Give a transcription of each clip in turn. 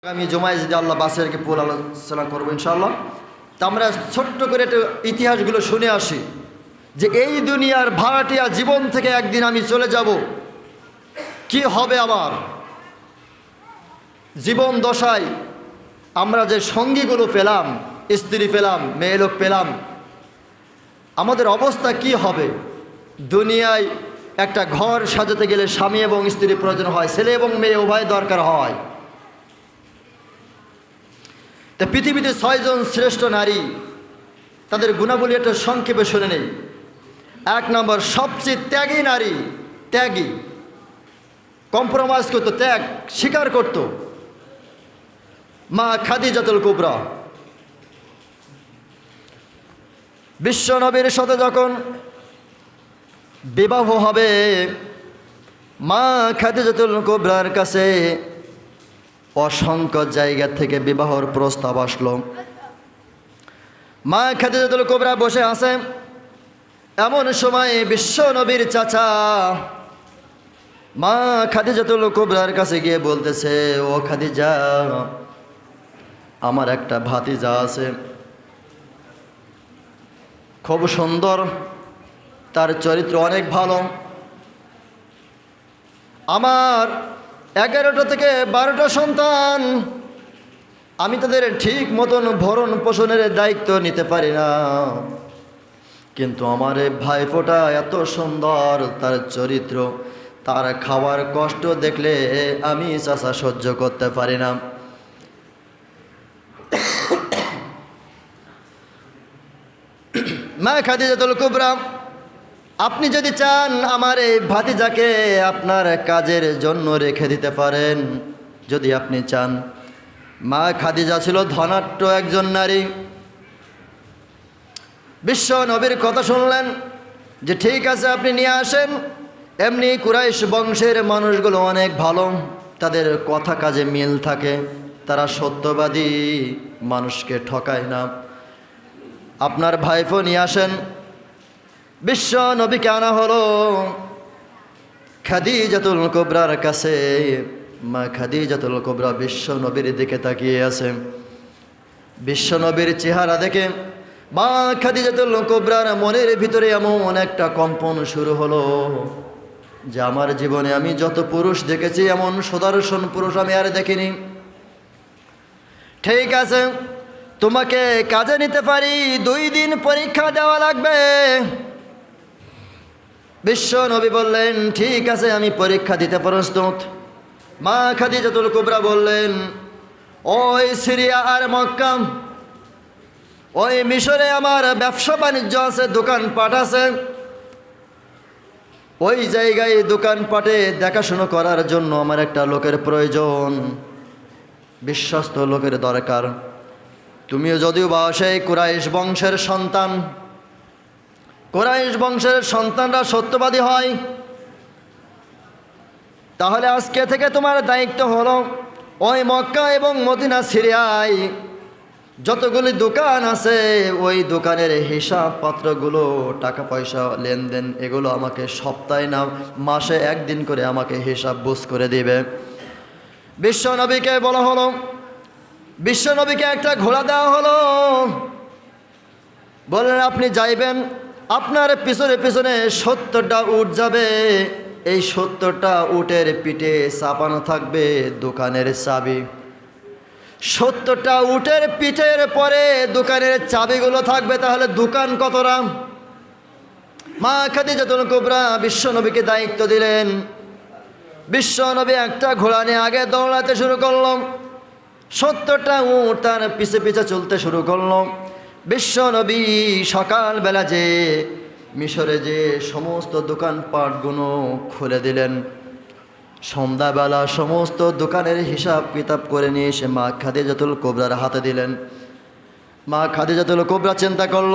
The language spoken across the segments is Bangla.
আমি জমায় যদি আল্লাহ বাসেরকে পুল আলোচনা করবো ইনশাআল্লাহ। তা আমরা ছোট্ট করে একটু ইতিহাসগুলো শুনে আসি যে এই দুনিয়ার ভাড়াটিয়া জীবন থেকে একদিন আমি চলে যাব, কি হবে আমার জীবন দশায় আমরা যে সঙ্গীগুলো পেলাম, স্ত্রী পেলাম, মেয়ে লোক পেলাম, আমাদের অবস্থা কি হবে? দুনিয়ায় একটা ঘর সাজাতে গেলে স্বামী এবং স্ত্রী প্রয়োজন হয়, ছেলে এবং মেয়ে উভয় দরকার হয়। তা পৃথিবীতে 6 জন শ্রেষ্ঠ নারী, তাদের গুণাবলী একটা সংক্ষেপে শুনে নেই। 1 নম্বর সবচেয়ে ত্যাগী নারী, ত্যাগী, কম্প্রোমাইজ করতো, ত্যাগ স্বীকার করত, মা খাদিজাতুল কুবরা। বিশ্ব নবীর সাথে যখন বিবাহ হবে, মা খাদিজাতুল কুবরার কাছে অসংখ্য জায়গা থেকে বিবাহর প্রস্তাব আসলো। মা খাদিজাতুল কুবরা বসে আছে, এমন সময় বিশ্ব নবীর চাচা মা খাদিজাতুল কুবরার কাছে গিয়ে বলতেছে, ও খাদিজা, আমার একটা ভাতিজা আছে, খুব সুন্দর, তার চরিত্র অনেক ভালো, আমার 11টা থেকে 12টা সন্তান, আমি তাদের ঠিক মতন ভরণ পোষণের দায়িত্ব নিতে পারি না, কিন্তু আমার এই ভাইফোঁটা এত সুন্দর, তার চরিত্র, তার খাওয়ার কষ্ট দেখলে আমি চাচা সহ্য করতে পারি না। মা খাদিজাতুল কুবরা, আপনি যদি চান আমার এই ভাতিজাকে আপনার কাজের জন্য রেখে দিতে পারেন, যদি আপনি চান। মা খাদিজা ছিল ধনাঢ্য একজন নারী। বিশ্ব নবীর কথা শুনলেন যে ঠিক আছে, আপনি নিয়ে আসেন। এমনি কুরাইশ বংশের মানুষগুলো অনেক ভালো, তাদের কথা কাজে মিল থাকে, তারা সত্যবাদী, মানুষকে ঠকায় না। আপনার ভাইপো নিয়ে আসেন। বিশ্ব নবীকে আনা হলো খাদিজাতুল কুবরার কাছে। মা খাদিজাতুল কুবরা বিশ্ব নবীর দিকে তাকিয়ে আছে। বিশ্ব নবীর চেহারা দেখে মা খাদিজাতুল কুবরার মনের ভিতরে এমন একটা কম্পন শুরু হলো যে আমার জীবনে আমি যত পুরুষ দেখেছি, এমন সুদর্শন পুরুষ আমি আর দেখিনি। ঠিক আছে, তোমাকে কাজে নিতে পারি, 2 দিন পরীক্ষা দেওয়া লাগবে। বিশ্ব নবী বললেন, ঠিক আছে, আমি পরীক্ষা দিতে প্রস্তুত। মা খাদিজাতুল কুবরা বললেন, ওই সিরিয়া আর মক্কা, ওই মিশরে আমার ব্যবসা বাণিজ্য আছে, দোকানপাট আছে, ওই জায়গায় দোকানপাটে দেখাশুনো করার জন্য আমার একটা লোকের প্রয়োজন, বিশ্বস্ত লোকের দরকার। তুমিও যদিও বা সেই কুরাইশ বংশের সন্তান, কুরাইশ বংশের সন্তানরা সত্যবাদী হয়, তাহলে আজকে থেকে তোমার দায়িত্ব হলো ওই মক্কা এবং মদিনা সিরিয়ায় যতগুলি দোকান আছে, ওই দোকানের হিসাব পত্রগুলো, টাকা পয়সা লেনদেন, এগুলো আমাকে সপ্তাহে না মাসে 1 দিন করে আমাকে হিসাব বুঝ করে দিবে। বিশ্ব নবীকে বলা হলো, বিশ্ব নবীকে একটা ঘোড়া দেওয়া হলো, বললেন আপনি যাইবেন, আপনার পিছনে পিছনে 70টা উট যাবে, এই 70টা উটের পিঠে চাপানো থাকবে দোকানের চাবি। 70টা উটের পিঠের পরে দোকানের চাবিগুলো থাকবে, তাহলে দোকান কতটা? মা খাদিজাতুল কুবরা বিশ্ব নবীকে দায়িত্ব দিলেন। বিশ্ব নবী একটা ঘোড়া নিয়ে আগে দৌড়াতে শুরু করল, 70টা উট তার পিছে পিছে চলতে শুরু করল। বিশ্ব নবী সকালবেলা যে মিশরে যে সমস্ত দোকানপাটগুলো খুলে দিলেন, সন্ধ্যাবেলা সমস্ত দোকানের হিসাব কিতাব করে নিয়ে এসে মা খাদিজাতুল কুবরার হাতে দিলেন। মা খাদিজাতুল কুবরা চিন্তা করল,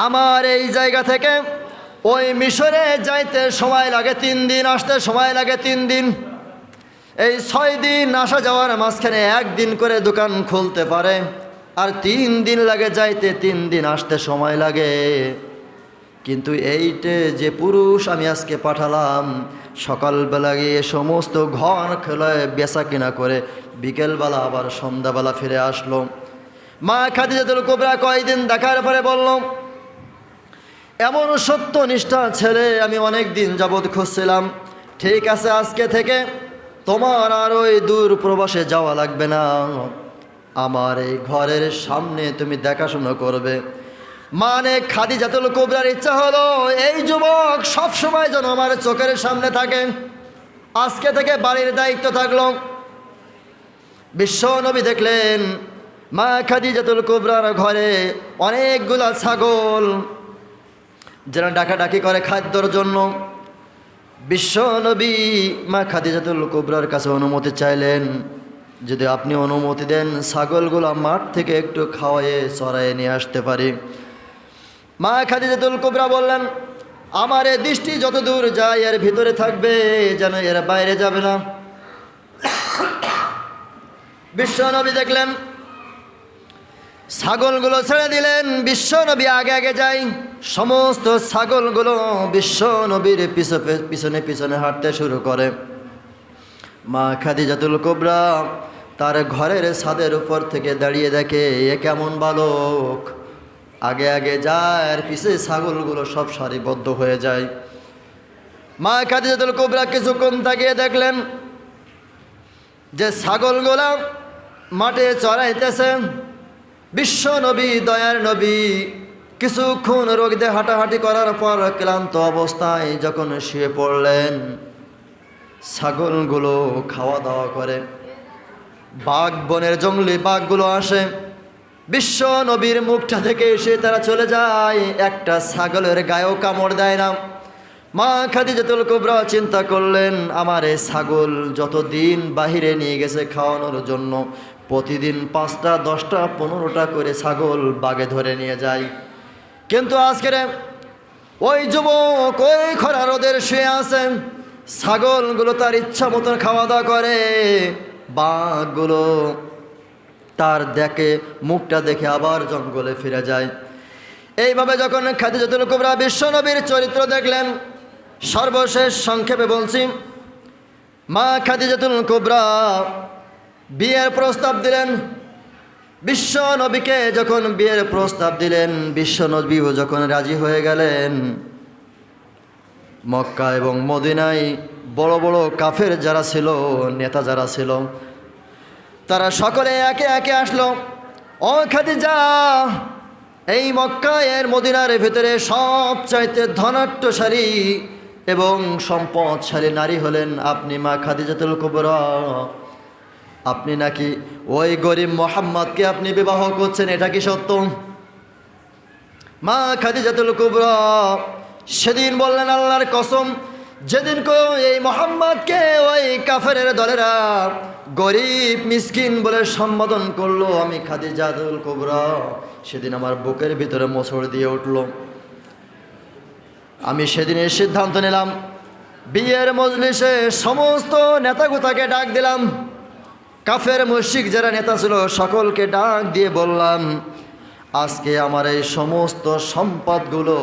আমার এই জায়গা থেকে ওই মিশরে যাইতে সময় লাগে 3 দিন, আসতে সময় লাগে 3 দিন, এই 6 দিন আসা যাওয়ার মাঝখানে 1 দিন করে দোকান খুলতে পারে, আর 3 দিন লাগে যাইতে, 3 দিন আসতে সময় লাগে। কিন্তু এইটে যে পুরুষ আমি আজকে পাঠালাম সকালবেলা গিয়ে সমস্ত ঘর খেলায় বেচা কিনা করে বিকেলবেলা আবার সন্ধ্যাবেলা ফিরে আসলো। মা খাদিজাতুল কুবরা কয়েকদিন দেখার পরে বলল, এমন সত্যনিষ্ঠা ছেলে আমি অনেক দিন যাবৎ খুঁজছিলাম। ঠিক আছে, আজকে থেকে তোমার আর ওই দূর প্রবাসে যাওয়া লাগবে না, আমার এই ঘরের সামনে তুমি দেখাশোনা করবে। মানে খাদিজাতুল কুবরার ইচ্ছা হলো এই যুবক সব সময় যেন আমার চোখের সামনে থাকে। আজকে থেকে বাড়ির দায়িত্ব থাকলো। বিশ্ব নবী দেখলেন মা খাদিজাতুল কুবরার ঘরে অনেকগুলা ছাগল যারা ডাকাডাকি করে খাদ্যর জন্য। বিশ্ব নবী মা খাদিজাতুল কুবরার কাছে অনুমতি চাইলেন, যদি আপনি অনুমতি দেন ছাগলগুলো মাঠ থেকে একটু খাওয়ায়ে চড়াইয়ে নিয়ে আসতে পারি। মা খাদিজাতুল কুবরা বললেন, আমার এ দৃষ্টি যত দূর যায় এর ভিতরে থাকবে, যেন এর বাইরে যাবে না। বিশ্ব নবী দেখলেন, ছাগলগুলো ছেড়ে দিলেন। বিশ্ব নবী আগে আগে যায়। সমস্ত ছাগলগুলো বিশ্ব নবীর পিছনে পিছনে হাঁটতে শুরু করে। মা খাদিজাতুল কুবরা তার ঘরের ছাদের উপর থেকে দাঁড়িয়ে দেখে এ কেমন বালক, আগে আগে যায় আর পিছে ছাগলগুলো সব সারিবদ্ধ হয়ে যায়। মা খাদিজাতুল কুবরা কিছুক্ষণ তাকিয়ে দেখলেন যে ছাগলগুলো মাঠে চড়াইতেছে। বিশ্ব নবী দয়ার নবী কিছুক্ষণ রোগীদের হাঁটাহাঁটি করার পর ক্লান্ত অবস্থায় যখন শুয়ে পড়লেন, ছাগলগুলো খাওয়া দাওয়া করে। বাঘ, বনের জঙ্গলি বাঘগুলো আসে, বিশ্ব নবীর মুখটা থেকে এসে তারা চলে যায়, একটা ছাগলের গায়েও কামড় দেয় না। মা খাদিজাতুল কুবরা চিন্তা করলেন, আমার এই ছাগল যতদিন বাহিরে নিয়ে গেছে খাওয়ানোর জন্য প্রতিদিন 5টা 10টা 15টা করে ছাগল বাগে ধরে নিয়ে যায়, কিন্তু আজকের ওই যুবক ওই খরা রোদের শুয়ে আছে, ছাগলগুলো তার ইচ্ছা মতন খাওয়া দাওয়া করে। বাঘগুলো তার দেখে মুখটা দেখে আবার জঙ্গলে ফিরে যায়। এইভাবে যখন খাদিজাতুল কুবরা বিশ্ব নবীর চরিত্র দেখলেন, সর্বশেষ সংক্ষেপে বলছি, মা খাদিজাতুল কুবরা বিয়ের প্রস্তাব দিলেন। বিশ্ব নবীকে যখন বিয়ের প্রস্তাব দিলেন, বিশ্ব নবীও যখন রাজি হয়ে গেলেন, মক্কা এবং মদিনায় বড় বড় কাফের যারা ছিল, নেতা যারা ছিল, তারা সকলে একে একে আসলো। ও খাদিজা, এই মক্কা এর মদিনার ভিতরে সবচাইতে ধনাঢ্যশালী এবং সম্পদশালী নারী হলেন আপনি, মা খাদিজাতুল কুবরা। আপনি নাকি ওই গরিব মোহাম্মদকে আপনি বিবাহ করছেন, এটা কি সত্য? মা খাদিজাতুল কুবরা সেদিন বললেন, আল্লাহর কসম, যেদিন এই মোহাম্মদকে ওই কাফেরের দলেরা গরিব মিসকিন বলে সম্বোধন করলো, আমি খাদিজাতুল কুবরা সেদিন আমার বুকের ভিতরে মোচড় দিয়ে উঠল। আমি সেদিনের সিদ্ধান্ত নিলাম, বিয়ের মজলিসে সমস্ত নেতাগুতাকে ডাক দিলাম, কাফের মুশরিক যারা নেতা ছিল সকলকে ডাক দিয়ে বললাম, আজকে আমার এই সমস্ত সম্পদগুলো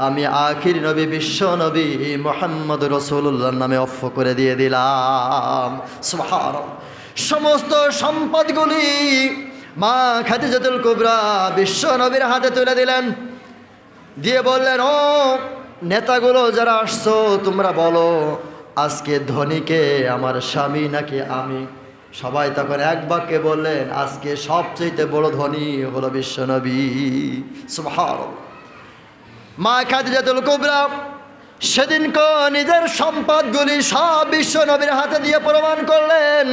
আমি আখির নবী বিশ্ব নবী মুহাম্মদ রাসূলুল্লাহর নামে অফ করে দিয়ে দিলাম। সুবহানাল্লাহ। সমস্ত সম্পদগুলি মা খাদিজাতুল কুবরা বিশ্ব নবীর হাতে তুলে দিলেন, দিয়ে বললেন, ও নেতাগুলো যারা আসছো তোমরা বলো আজকে ধনীকে আমার স্বামী নাকি আমি? সবাই তখন এক বাক্যে বললেন, আজকে সবচেয়ে বড় ধনী হলো বিশ্বনবী। সুবহানাল্লাহ। মা খাদিজাতুল কুবরা সেদিন নিজের সম্পদগুলি সব বিশ্বনবীর হাতে দিয়ে প্রমাণ করলেন,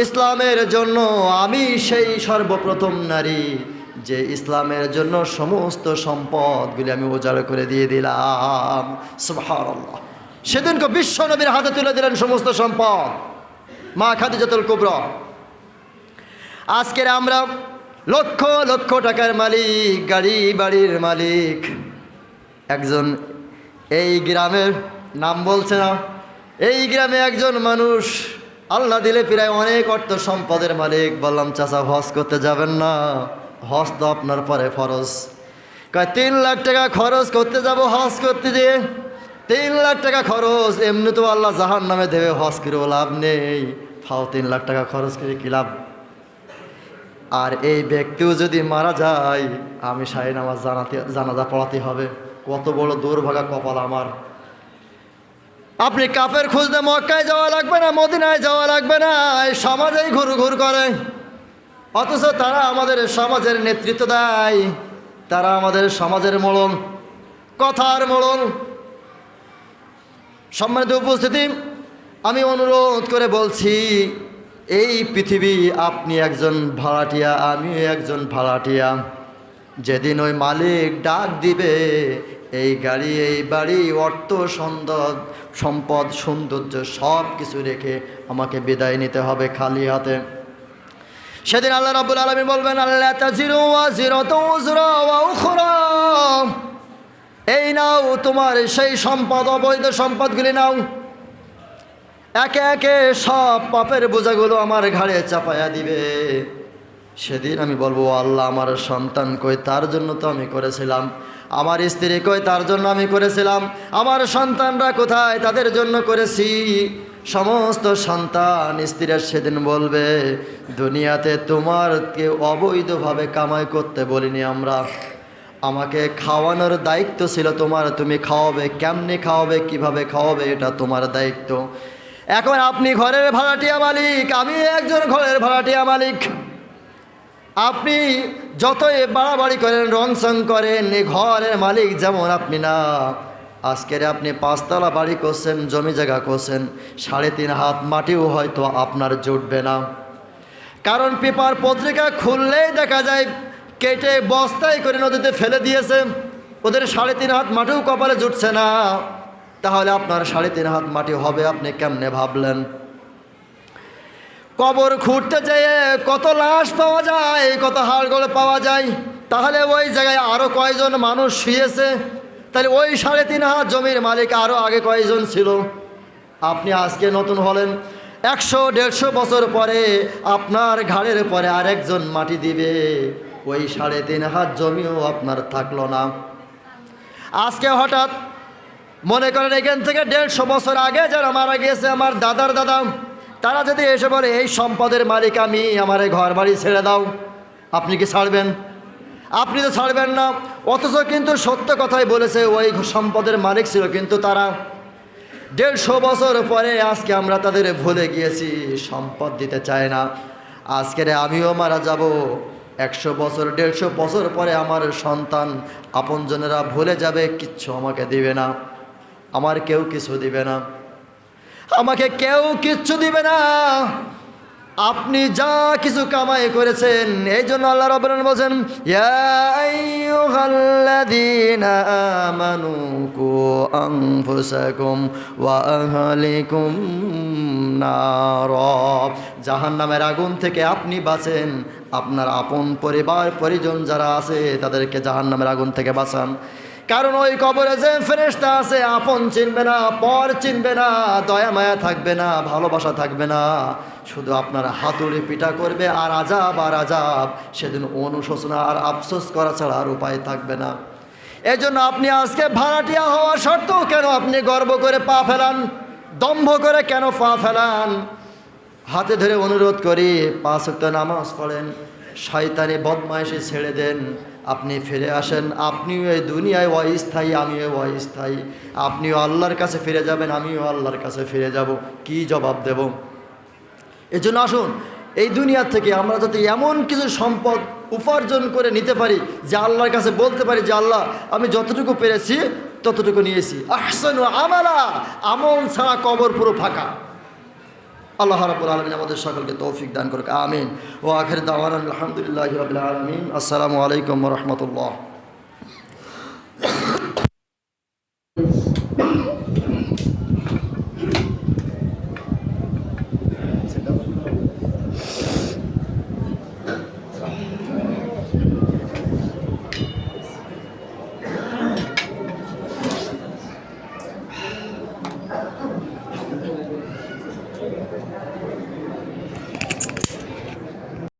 ইসলামের জন্য আমি সেই সর্বপ্রথম নারী যে ইসলামের জন্য সমস্ত সম্পদগুলি আমি উজাড় করে দিয়ে দিলাম। সুবহানাল্লাহ। সেদিন বিশ্বনবীর হাতে তুলে দিলেন সমস্ত সম্পদ মা খাদিজাতুল কুবরা। আজকের আমরা লক্ষ লক্ষ টাকার মালিক, গাড়ি বাড়ির মালিক। একজন এই গ্রামের নাম বলছে না, এই গ্রামে একজন মানুষ আল্লাহ দিলে প্রায় অনেক অর্থ সম্পদের মালিক। বললাম, চাচা হজ করতে যাবেন না? হজ তো আপনার পরে ফরজ। কয় 3 লাখ টাকা খরচ করতে যাব হজ করতে যেয়ে, 3 লাখ টাকা খরচ, এমনি তো আল্লাহ জাহান্নামে দেবে, হজ করেও লাভ নেই, ফাও 3 লাখ টাকা খরচ করে কি লাভ। আর এই ব্যক্তিও যদি মারা যায়, আমি সারি নামাজ জানাজা পড়াতে হবে। কত বড় দুর্ভাগা কপাল আমার। আপনি কাফের খুঁজতে মক্কায় যাওয়া লাগবে না, মদিনায় যাওয়া লাগবে না, এই সমাজেই ঘুর করে। অথচ তারা আমাদের সমাজের নেতৃত্ব দেয়, তারা আমাদের সমাজের মোড়ল, কথার মোড়ল। সম্মানিত উপস্থিতি, আমি অনুরোধ করে বলছি, এই পৃথিবী আপনি একজন ভাড়াটিয়া, আমিও একজন ভাড়াটিয়া। যেদিন ওই মালিক ডাক দিবে, এই গাড়ি, এই বাড়ি, অর্থ, সম্পদ, সৌন্দর্য সব কিছু রেখে আমাকে বিদায় নিতে হবে খালি হাতে। সেদিন আল্লাহ রাব্বুল আলামিন বলবেন, আল্লা তাজিরু ওয়াজিরাতু উযরা উখরা, এই নাও তোমার সেই সম্পদ, অবৈধ সম্পদগুলি নাও। একে একে সব পাপের বোঝাগুলো আমার ঘাড়ে চাপায়া দিবে। সেদিন আমি বলবো, আল্লাহ আমার সন্তান কই, তার জন্য তো আমি করেছিলাম। আমার স্ত্রী কই, তার জন্য আমি করেছিলাম। আমার সন্তানরা কোথায়, তাদের জন্য করেছি। সমস্ত সন্তান স্ত্রীরা সেদিন বলবে, দুনিয়াতে তোমারকে অবৈধভাবে কামাই করতে বলিনি আমরা, আমাকে খাওয়ানোর দায়িত্ব ছিল তোমার, তুমি খাওয়াবে, কেমনে খাওয়াবে, কিভাবে খাওয়াবে, এটা তোমার দায়িত্ব। এখন আপনি ঘরের ভাড়াটিয়া মালিক, আমি একজন ঘরের ভাড়াটিয়া মালিক। আপনি যতই বাড়াবাড়ি করেন, রংসং করেন, এই ঘরের মালিক যেমন আপনি না। আজকের আপনি 5 তলা বাড়ি করছেন, জমি জায়গা করছেন, 3.5 হাত মাটিও হয়তো আপনার জুটবে না। কারণ পেপার পত্রিকা খুললেই দেখা যায় কেটে বস্তায় করে নদীতে ফেলে দিয়েছে, ওদের 3.5 হাত মাটিও কপালে জুটছে না। তাহলে আপনার 3.5 হাত মাটি হবে আপনি কেমনে ভাবলেন? কবর খুঁড়তে যেয়ে কত লাশ পাওয়া যায়, কত হাড়গোড় পাওয়া যায়। তাহলে ওই জায়গায় আরও কয়জন মানুষ শুয়েছে? তাহলে ওই 3.5 হাত জমির মালিক আরও আগে কয়জন ছিল? আপনি আজকে নতুন হলেন, 100-150 বছর পরে আপনার ঘাড়ের পরে আরেকজন মাটি দিবে, ওই 3.5 হাত জমিও আপনার থাকলো না। আজকে হঠাৎ মনে করেন এখান থেকে 150 বছর আগে যারা মারা গিয়েছে, আমার দাদার দাদা, তারা যদি এসে বলে এই সম্পদের মালিক আমি, আমার ঘর বাড়ি ছেড়ে দাও, আপনি কি ছাড়বেন? আপনি তো ছাড়বেন না। অথচ কিন্তু সত্য কথাই বলেছে, ওই সম্পদের মালিক ছিল, কিন্তু তারা 150 বছর পরে আজকে আমরা তাদের ভুলে গিয়েছি, সম্পদ দিতে চায় না। আজকের আমিও মারা যাব, 100 বছর 150 বছর পরে আমার সন্তান আপনজনেরা ভুলে যাবে, কিচ্ছু আমাকে দিবে না, আমার কেউ কিছু দিবে না, আমাকে কেউ কিচ্ছু দিবে না। আপনি যা কিছু কামাই করেছেন, এই জন্য আল্লাহ রাব্বুল আলামিন বলেন, ইয়া আইয়ুহাল্লাযীনা আমানু কু আনফুসাকুম ওয়া আহলিকুম নার, জাহান্নামের আগুন থেকে আপনি বাঁচেন, আপনার আপন পরিবার পরিজন যারা আছে তাদেরকে জাহান্নামের আগুন থেকে বাঁচান। কারণ ওই কবরে যে ফেরেশতা আছে, আপন চিনবে না, পর চিনবে না, দয়া মায়া থাকবে না, ভালোবাসা থাকবে না, শুধু আপনার হাতুড়ি পিটা করবে আর আজাব। সেদিন অনুশোচনা আর আফসোস করা ছাড়া আর উপায় থাকবে না। এই জন্য আপনি আজকে ভাড়াটিয়া হওয়া সত্ত্বেও কেন আপনি গর্ব করে পা ফেলান, দম্ভ করে কেন পা ফেলান? হাতে ধরে অনুরোধ করি, 5 ওয়াক্ত নামাজ পড়েন, শয়তানি বদমাইশি ছেড়ে দেন, আপনি ফিরে আসেন। আপনিও এই দুনিয়ায় অস্থায়ী, আমিও অস্থায়ী। আপনিও আল্লাহর কাছে ফিরে যাবেন, আমিও আল্লাহর কাছে ফিরে যাব। কি জবাব দেব? এই জন্য আসুন, এই দুনিয়া থেকে আমরা যাতে এমন কিছু সম্পদ উপার্জন করে নিতে পারি যে আল্লাহর কাছে বলতে পারি যে আল্লাহ আমি যতটুকু পেরেছি ততটুকু নিয়েছি। আহসানু আমালা, আমল ছাড়া কবর পুরো ফাঁকা। আল্লাহ রাব্বুল আলামিন আমাদের সকলকে তৌফিক দান করুক, আমিন। ওয়া আখির দাওয়ানা আলহামদুলিল্লাহি রাব্বিল আলামিন। আসসালামু আলাইকুম ওয়া রাহমাতুল্লাহ।